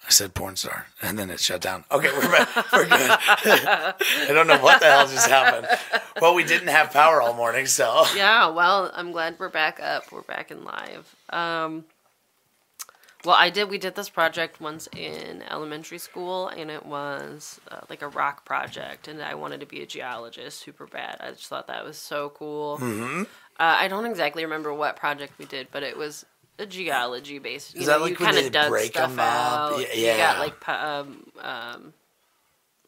I said porn star, and then it shut down. Okay, we're back. We're good. I don't know what the hell just happened. Well, we didn't have power all morning, so. Yeah, well, I'm glad we're back up. We're back in live. Well, we did this project once in elementary school, and it was like a rock project, and I wanted to be a geologist super bad. I just thought that was so cool. Mm-hmm. I don't exactly remember what project we did, but it was a geology based. Is that like when they break them up? Yeah. You got like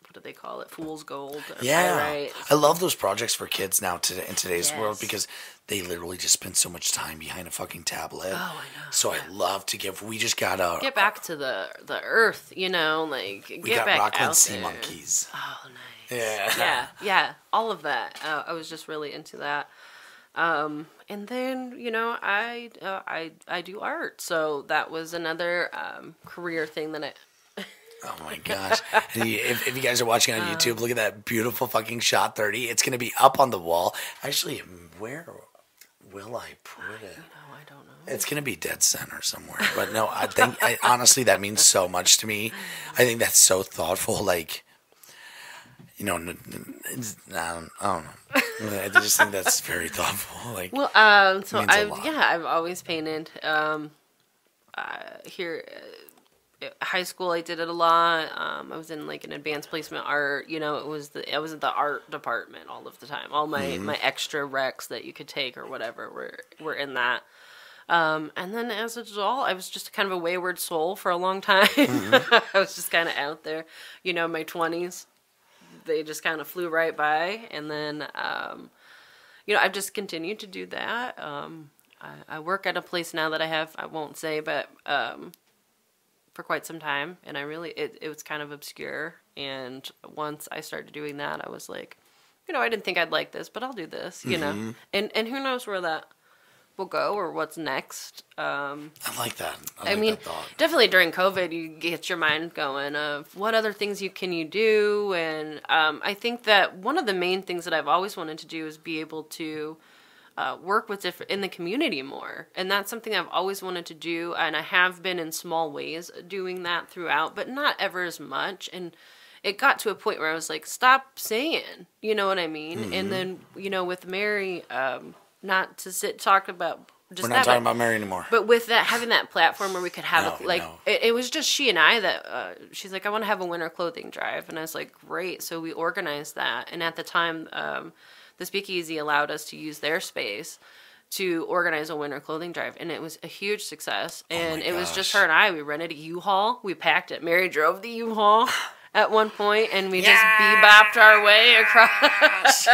what do they call it? Fool's gold. Yeah, right. I love those projects for kids now in today's world because they literally just spend so much time behind a fucking tablet. Oh, I know. So I love to give. We just gotta get back to the earth. You know, like we get got back Rockland out sea there. monkeys. Oh, nice. Yeah. All of that. I was just really into that. And then, you know, I do art, so that was another career thing that I. Oh my gosh! And if you guys are watching on YouTube, look at that beautiful fucking shot 30. It's gonna be up on the wall. Actually, where will I put it? I don't know. It's gonna be dead center somewhere. But no, I think honestly that means so much to me. I think that's so thoughtful. Like, you know, I don't know. I just think that's very thoughtful. Like, well, so I've always painted. Here, high school, I did it a lot. I was in like an advanced placement art. You know, I was in the art department all of the time. All my extra recs that you could take or whatever were in that. And then as an adult, I was just kind of a wayward soul for a long time. I was just kind of out there. You know, my 20s. They just kind of flew right by, and then, you know, I've just continued to do that. I work at a place now that I won't say, but for quite some time, and it was kind of obscure, and once I started doing that, I was like, you know, I didn't think I'd like this, but I'll do this, you know, and who knows where that will go or what's next. I like that. I mean, definitely during COVID, you get your mind going of what other things can you do, and I think that one of the main things that I've always wanted to do is be able to work with in the community more, and that's something I've always wanted to do, and I have been in small ways doing that throughout, but not ever as much, and it got to a point where I was like, stop saying, you know what I mean? Mm-hmm. And then, you know, with Mary, not to talk about just we're not talking about Mary anymore. But with that, having that platform where we could have it was just she and I that she's like, I want to have a winter clothing drive, and I was like, great. So we organized that, and at the time, the Speakeasy allowed us to use their space to organize a winter clothing drive, and it was a huge success. And it was just her and I. We rented a U-Haul. We packed it. Mary drove the U-Haul at one point, and we just bebopped our way across.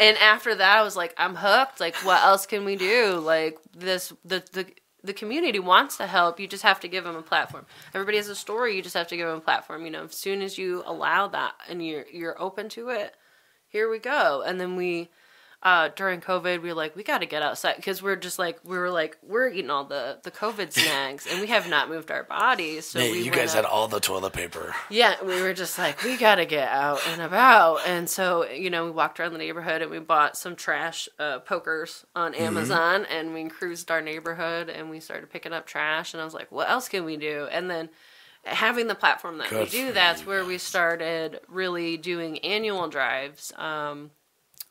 And after that, I was like, I'm hooked. Like, what else can we do? Like, the community wants to help. You just have to give them a platform. Everybody has a story. You just have to give them a platform. You know, as soon as you allow that and you're open to it, here we go. And then during COVID, we were like, we got to get outside, because we're eating all the COVID snacks, and we have not moved our bodies. So you guys had all the toilet paper. Yeah, we were just like, we got to get out and about. And so, you know, we walked around the neighborhood, and we bought some trash pokers on Amazon, and we cruised our neighborhood, and we started picking up trash. And I was like, what else can we do? And then having the platform that we do, that's where we started really doing annual drives.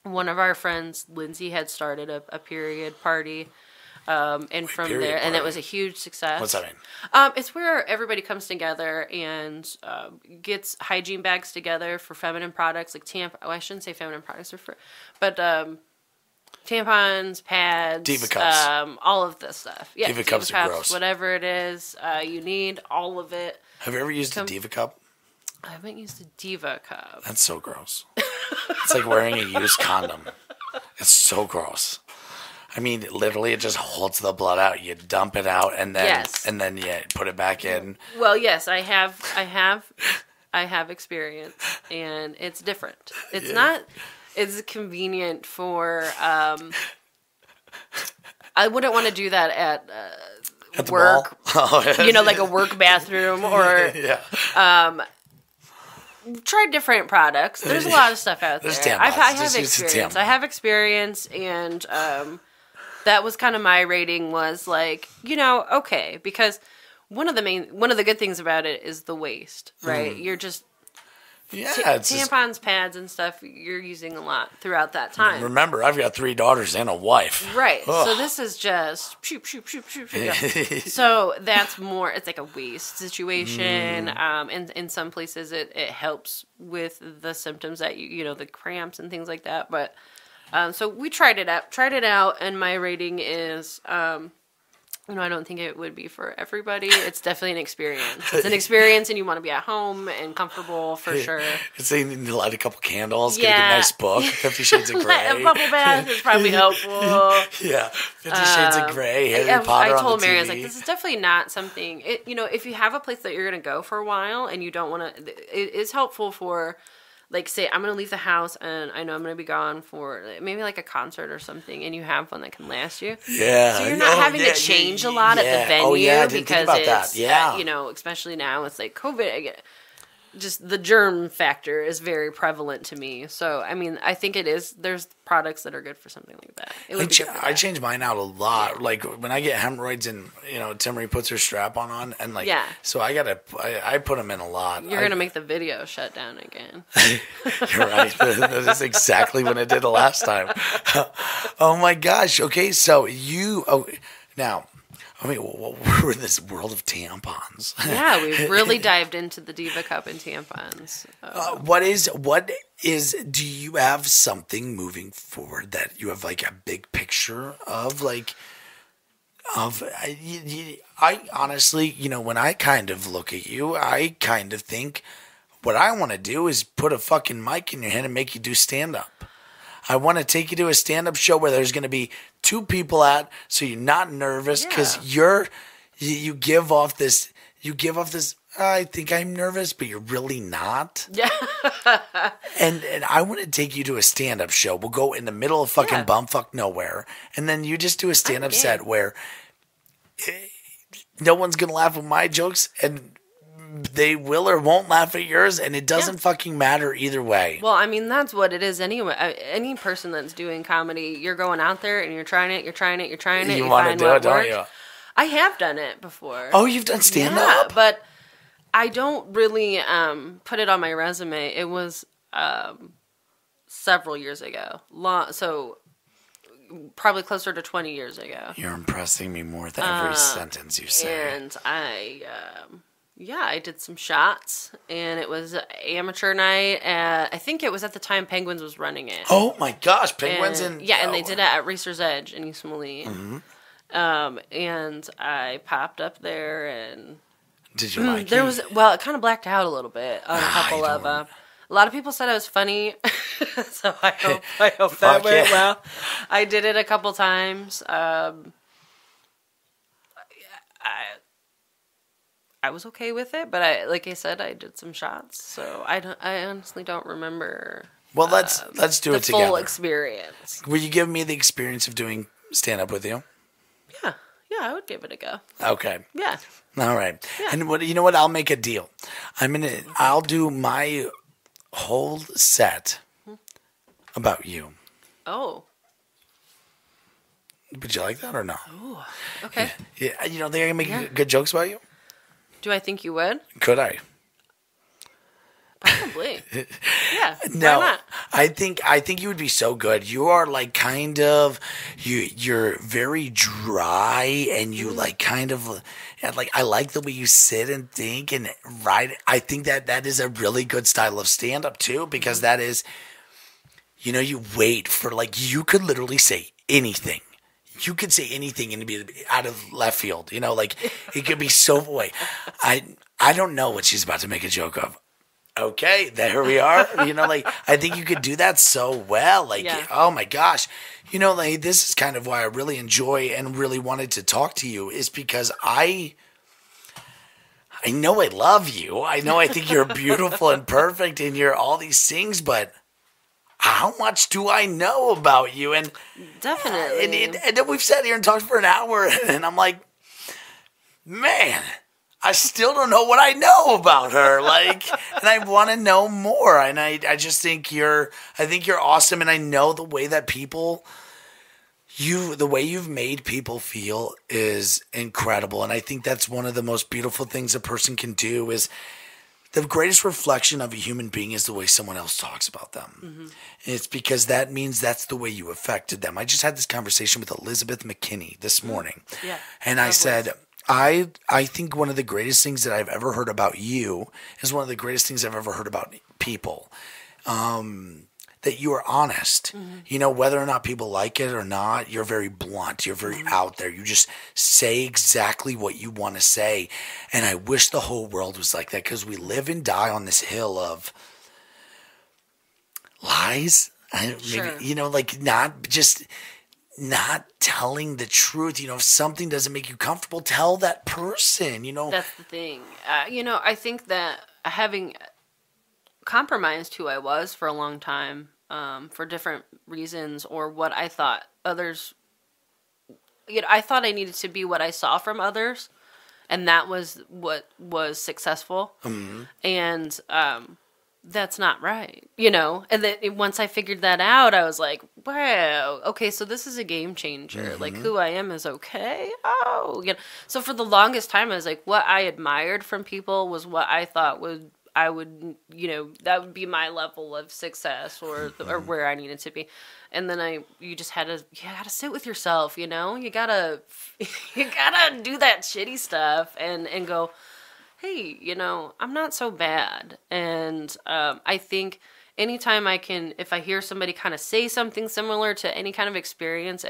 One of our friends, Lindsay, had started a period party, and from there, and it was a huge success. What's that mean? It's where everybody comes together and gets hygiene bags together for feminine products, like I shouldn't say feminine products, but tampons, pads, Diva cups, all of this stuff. Yeah, Diva cups are gross. Whatever it is, you need all of it. Have you ever used a Diva cup? I haven't used a Diva cup. That's so gross. It's like wearing a used condom. It's so gross. I mean, literally, it just holds the blood out. You dump it out, and then you put it back in. Well, yes, I have experience, and it's different. It's not as convenient for. I wouldn't want to do that at work. You know, like a work bathroom or. Try different products. There's a lot of stuff out there. I have experience. I have experience, and that was kind of my rating, was like, you know, okay, because one of the good things about it is the waste, right? You're just tampons, pads, and stuff. You're using a lot throughout that time. Remember, I've got 3 daughters and a wife. Right. Ugh. So this is just shoop. So that's more. It's like a waste situation. And in some places, it helps with the symptoms that the cramps and things like that. But so we tried it out, and my rating is. I don't think it would be for everybody. It's definitely an experience. It's an experience, and you want to be at home and comfortable for sure. It's you need to light a couple candles, get a good nice book, 50 Shades of Grey. A bubble bath is probably helpful. 50 Shades of Grey, Harry Potter. I told on the Mary, TV. I was like, this is definitely not something. If you have a place that you're going to go for a while and you don't want to, it is helpful for. Like, say, I'm going to leave the house, and I know I'm going to be gone for maybe, like, a concert or something, and you have one that can last you. Yeah. So you're not having to change a lot at the venue. Oh, yeah, I didn't because think about it's, that. Yeah. Especially now, it's like COVID. Just the germ factor is very prevalent to me. So, I mean, I think it is. There's products that are good for something like that. I change mine out a lot. Yeah. Like, when I get hemorrhoids and, Timmery puts her strap on, and, like, so I put them in a lot. You're going to make the video shut down again. You're right. That is exactly what I did the last time. Oh, my gosh. Okay, so now... we're in this world of tampons. Yeah, we really dived into the Diva Cup and tampons. Do you have something moving forward that you have like a big picture of I honestly, when I kind of look at you, I kind of think what I want to do is put a fucking mic in your hand and make you do stand-up. I want to take you to a stand-up show where there's going to be 2 people so you're not nervous because you give off this, I think I'm nervous, but you're really not. Yeah. and I want to take you to a stand-up show. We'll go in the middle of fucking bumfuck nowhere, and then you just do a stand-up set where no one's going to laugh at my jokes, and they will or won't laugh at yours, and it doesn't fucking matter either way. Well, I mean, that's what it is anyway. Any person that's doing comedy, you're going out there and you're trying it. You want to do it, don't you? I have done it before. Oh, you've done stand-up? Yeah, but I don't really put it on my resume. It was several years ago. So probably closer to 20 years ago. You're impressing me more with every sentence you say. And I did some shots, and it was amateur night. I think it was at the time Penguins was running it. Oh my gosh, Penguins! And they did it at Racer's Edge in East Moline. Mm-hmm. And I popped up there, and did you like it? It kind of blacked out a little bit on a couple of. A lot of people said I was funny, so I hope that went well. I did it a couple times. I was okay with it, but like I said, I did some shots, so I honestly don't remember. Well, let's do it together. The full experience. Will you give me the experience of doing stand up with you? Yeah, I would give it a go. Okay. Yeah. All right. Yeah. And you know what? I'll make a deal. I'll do my whole set about you. Oh. Would you like that or no? Oh. Okay. Yeah. They're gonna make good jokes about you. Do I think you would? Could I? Probably. Yeah. No, why not? I think you would be so good. You are like kind of you're very dry, and you like kind of like I like the way you sit and think and write. I think that is a really good style of stand up too, because that is, you wait for you could literally say anything. You could say anything and it'd be out of left field. It could be so boy. I don't know what she's about to make a joke of. Okay, there we are. I think you could do that so well. Oh my gosh. This is kind of why I really enjoy and really wanted to talk to you, is because I know I love you. I know I think you're beautiful and perfect and you're all these things, but how much do I know about you? And definitely. And then we've sat here and talked for an hour, and I'm like, man, I still don't know what I know about her. And I want to know more. And I just think you're awesome. And I know the way that people, The way you've made people feel is incredible. And I think that's one of the most beautiful things a person can do is the greatest reflection of a human being is the way someone else talks about them. Mm-hmm. And it's because that means that's the way you affected them. I just had this conversation with Elizabeth McKinney this morning. Yeah. And I said, I think one of the greatest things that I've ever heard about you is one of the greatest things I've ever heard about people. That you are honest. Mm-hmm. Whether or not people like it or not, you're very blunt. You're very out there. You just say exactly what you want to say. And I wish the whole world was like that because we live and die on this hill of lies. Sure. Maybe, not telling the truth. If something doesn't make you comfortable, tell that person, That's the thing. I think that having compromised who I was for a long time, for different reasons, or what I thought others, I thought I needed to be what I saw from others, and that was what was successful. Mm-hmm. And that's not right, And then once I figured that out, I was like, wow, okay, so this is a game changer. Mm-hmm. Like, who I am is okay. Oh, So for the longest time, I was like, what I admired from people was what I thought that would be my level of success or where I needed to be. And then you gotta sit with yourself, you gotta do that shitty stuff and go, hey, I'm not so bad. And I think anytime if I hear somebody kind of say something similar to any kind of experience,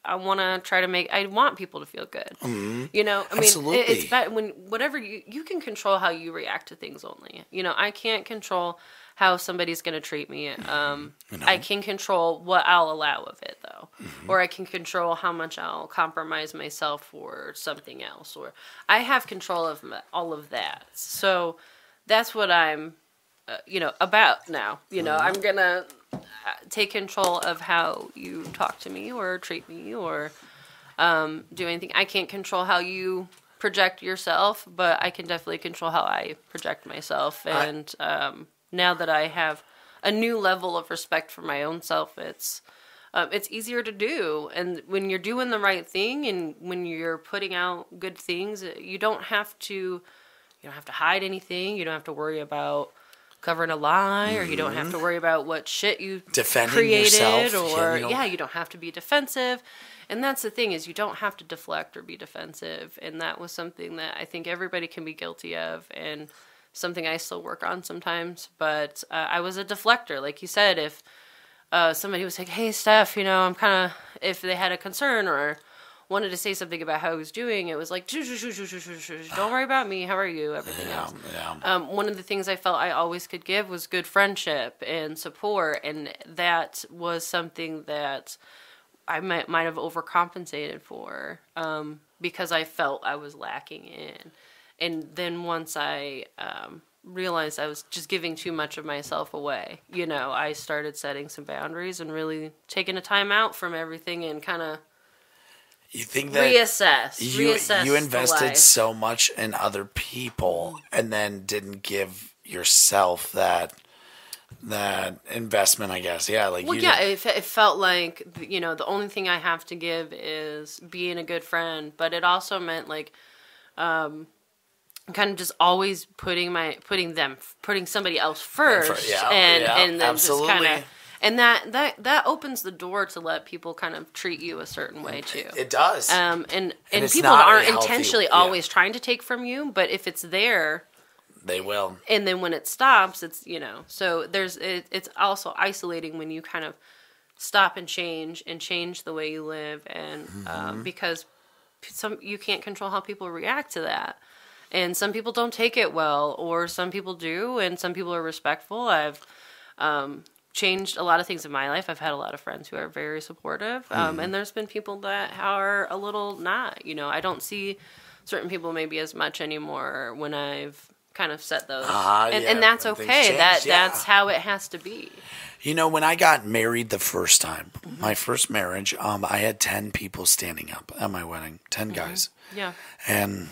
I want to try to I want people to feel good. Mm-hmm. Absolutely. It's bad when whatever you can control how you react to things only. I can't control how somebody's going to treat me. I can control what I'll allow of it, though. Mm-hmm. Or I can control how much I'll compromise myself for something else. Or I have control of all of that. So that's what I'm, about now. Mm-hmm. I'm going to take control of how you talk to me or treat me or do anything. I can't control how you project yourself, but I can definitely control how I project myself. And now that I have a new level of respect for my own self, it's easier to do. And when you're doing the right thing and when you're putting out good things, you don't have to hide anything. You don't have to worry about covering a lie, or you don't have to worry about what shit you created, yourself. Or you don't have to be defensive. And that's the thing, is you don't have to deflect or be defensive. And that was something that I think everybody can be guilty of, and something I still work on sometimes. But I was a deflector, like you said. If somebody was like, "Hey, Steph, I'm kind of," if they had a concern or wanted to say something about how I was doing, it was like, don't worry about me, how are you, everything else. Yeah. One of the things I felt I always could give was good friendship and support, and that was something that I might have overcompensated for, because I felt I was lacking in. And then once I realized I was just giving too much of myself away, I started setting some boundaries and really taking a time out from everything and kind of you think that reassess you invested so much in other people and then didn't give yourself that investment, I guess. Yeah, like it felt like the only thing I have to give is being a good friend, but it also meant like kind of just always putting somebody else first, and then absolutely. Just kind of. And that opens the door to let people kind of treat you a certain way too. It does. And people aren't intentionally always trying to take from you, but if it's there, they will. And then when it stops, it's so it's also isolating when you kind of stop and change the way you live, and because you can't control how people react to that. And some people don't take it well, or some people do, and some people are respectful. I've changed a lot of things in my life. I've had a lot of friends who are very supportive, and there's been people that are a little not. I don't see certain people maybe as much anymore when I've kind of set those, and that's okay. That's how it has to be. When I got married the first time, my first marriage, I had 10 people standing up at my wedding, 10 guys. Yeah, and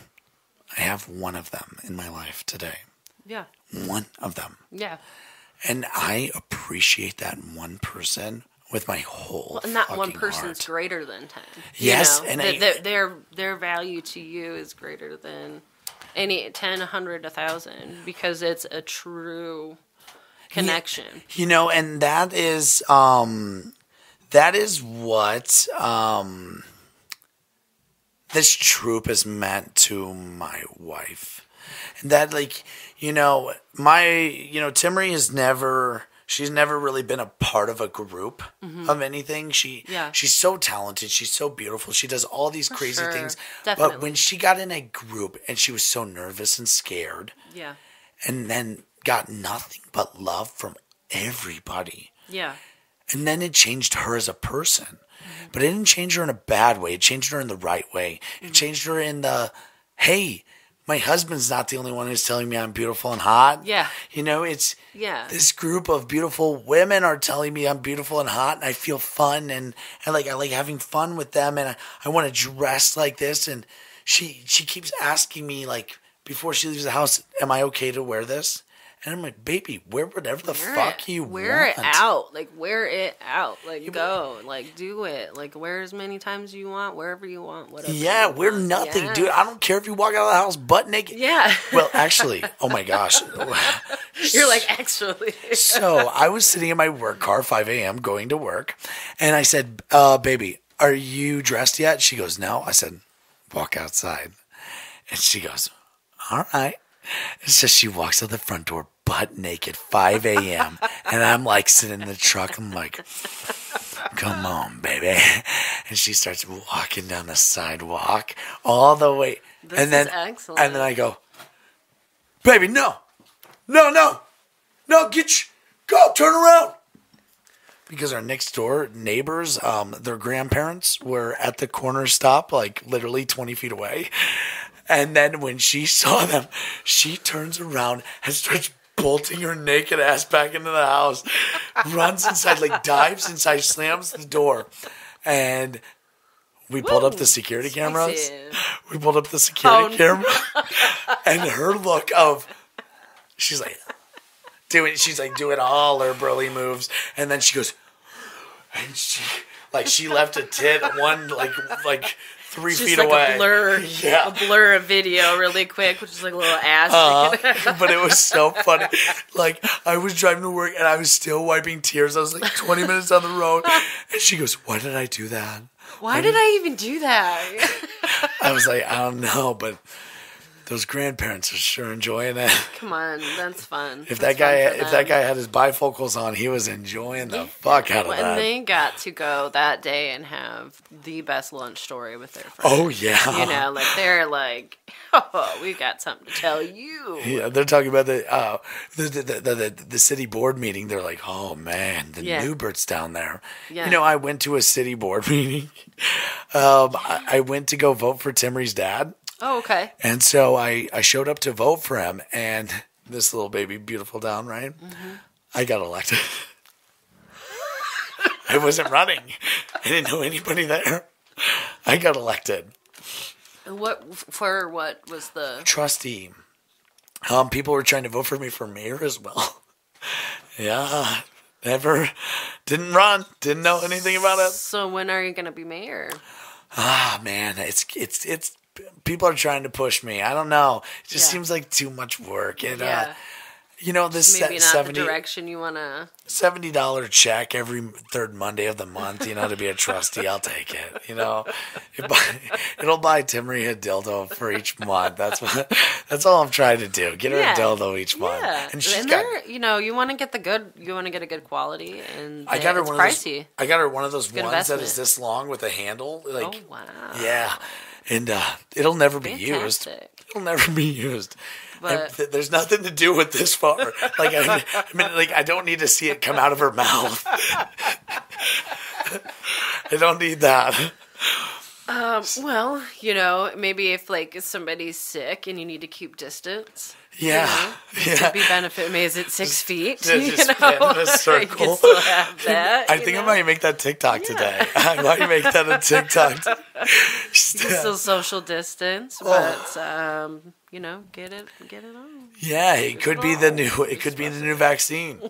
I have one of them in my life today. Yeah, one of them. Yeah. And I appreciate that one person with my whole and not one person's heart. greater than 10. Yes, and their value to you is greater than any 10, 100, 1,000 because it's a true connection. And that is what this troop has meant to my wife. And that, Timmery she's never really been a part of a group of anything. She's so talented. She's so beautiful. She does all these crazy things. Definitely. But when she got in a group and she was so nervous and scared, and then got nothing but love from everybody. Yeah. And then it changed her as a person. But it didn't change her in a bad way. It changed her in the right way. It changed her in the, hey, my husband's not the only one who's telling me I'm beautiful and hot. Yeah. It's this group of beautiful women are telling me I'm beautiful and hot, and I feel fun, and I like having fun with them, and I want to dress like this. And she keeps asking me, like, before she leaves the house, am I okay to wear this? And I'm like, baby, wear whatever the fuck you want. Wear it out. Like, wear it out. Like, go. Like, do it. Like, wear as many times as you want, wherever you want, whatever. Yeah, wear nothing, dude. I don't care if you walk out of the house butt naked. Yeah. Well, actually, oh my gosh. You're like, actually. So I was sitting in my work car, 5 a.m., going to work. And I said, baby, are you dressed yet? She goes, no. I said, walk outside. And she goes, all right. So she walks out the front door butt naked, 5 a.m. And I'm like sitting in the truck. I'm like, come on, baby. And she starts walking down the sidewalk all the way. This is excellent. And then I go, baby, no, go, turn around. Because our next door neighbors, their grandparents were at the corner stop, like literally 20 feet away. And then when she saw them, she turns around and starts bolting her naked ass back into the house, runs inside, like dives inside, slams the door. And we pulled up the security cameras. We pulled up the security camera. And her look of, she's like doing all her burly moves. And then she goes, and she left a tit one, like 3 feet away. A blur of video really quick, which is like a little ass. But it was so funny. Like, I was driving to work and I was still wiping tears. I was like 20 minutes down the road. And she goes, why did I do that? Why did I even do that? I was like, I don't know, but those grandparents are sure enjoying it. Come on, that's fun. If that guy had his bifocals on, he was enjoying the fuck out of that. And they got to go that day and have the best lunch story with their friends. Oh yeah. Like they're like, oh, we've got something to tell you. Yeah, they're talking about the city board meeting. They're like, oh man, the Neuberts down there. Yeah. I went to a city board meeting. I went to go vote for Timmery's dad. Oh, okay. And so I showed up to vote for him, and this little baby, beautiful down, right? Mm-hmm. I got elected. I wasn't running. I didn't know anybody there. I got elected. What was the... Trustee. People were trying to vote for me for mayor as well. Yeah. Never. Didn't run. Didn't know anything about it. So when are you going to be mayor? Man. It's people are trying to push me. I don't know. It just seems like too much work. And, this maybe not the direction you want to. $70 check every third Monday of the month, to be a trustee. I'll take it. It'll buy Timmery a dildo for each month. That's all I'm trying to do. Get her a dildo each month. And she's you want to get a good quality, and I got her one pricey. Of those, I got her one of those ones investment. that is this long with a handle. Like, oh wow. Yeah. And it'll never be used. It'll never be used. But there's nothing to do with this far. Like I don't need to see it come out of her mouth. I don't need that. Well, maybe if somebody's sick and you need to keep distance. Yeah. To be benefit maze at 6 feet. Just in a circle. You can still have that. I think I might make that TikTok today. I might make that a TikTok. Still social distance, but get it on. Yeah, it could be the new vaccine.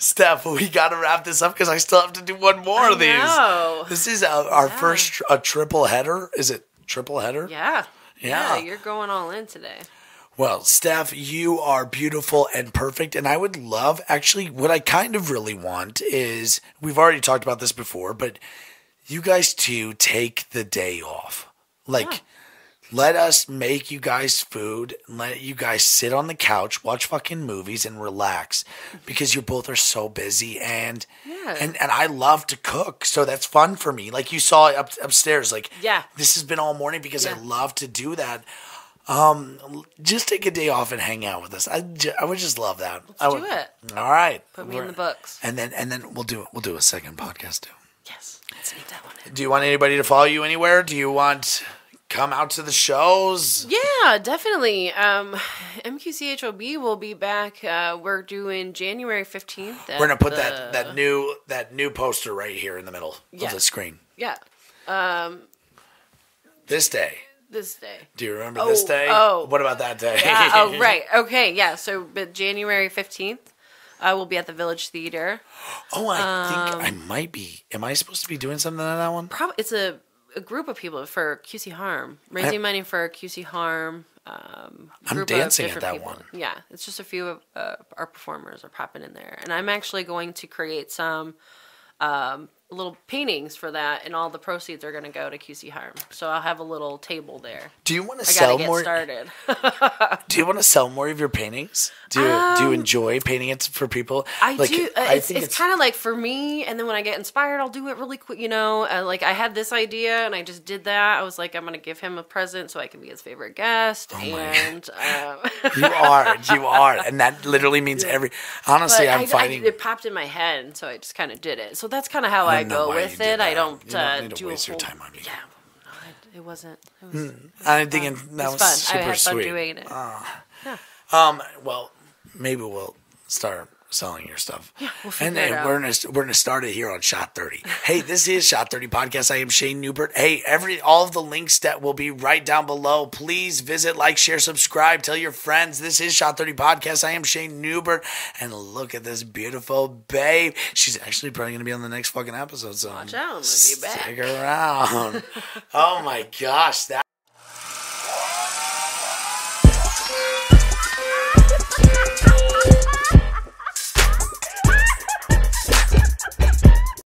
Steph, we got to wrap this up because I still have to do one more of these. This is our first triple header. Is it triple header? Yeah. Yeah, you're going all in today. Well, Steph, you are beautiful and perfect. And I would love, actually, what I kind of really want is, we've already talked about this before, but you guys two take the day off. Like, let us make you guys food. Let you guys sit on the couch, watch fucking movies, and relax. Because you both are so busy. And I love to cook. So that's fun for me. Like you saw upstairs. Like, this has been all morning because I love to do that. Just take a day off and hang out with us. I would just love that. Let's do it. All right. Put me in the books. And then we'll do a second podcast too. Yes. Let's need that one. Do you want anybody to follow you anywhere? Do you want come out to the shows? Yeah, definitely. MQCHOB will be back. We're doing January 15th. We're gonna put that new poster right here in the middle of the screen. Yeah. This day. Do you remember this day? Oh. What about that day? Yeah, right. Okay, yeah. So, but January 15th, we'll be at the Village Theater. Oh, I think I might be. Am I supposed to be doing something on that one? Probably. It's a group of people for QC Harm. Raising money for QC Harm. I'm dancing at that one. Yeah, it's just a few of our performers are popping in there. And I'm actually going to create some little paintings for that, and all the proceeds are going to go to QC Harm. So I'll have a little table there. Do you want to sell more? I gotta get started. Do you want to sell more of your paintings? Do you enjoy painting it for people? I do. It's kind of like for me, and then when I get inspired, I'll do it really quick. You know, like I had this idea, and I just did that. I was like, I'm going to give him a present so I can be his favorite guest. And you are, and that literally means every. Honestly, it popped in my head, and so I just kind of did it. So that's kind of how I go with it. I don't need to waste your time on me. Yeah, it wasn't. I'm thinking that was fun. super I had fun sweet. doing it. Well, maybe we'll start selling your stuff. Yeah, we'll figure it out. We're gonna start it here on Shot 30. Hey, this is Shot 30 Podcast. I am Shayne Neubert. Hey, all of the links that will be right down below. Please visit, like, share, subscribe, tell your friends. This is Shot 30 Podcast. I am Shayne Neubert, and look at this beautiful babe. She's actually probably gonna be on the next fucking episode. So watch out, I'm gonna be back. Stick around. Oh my gosh, that.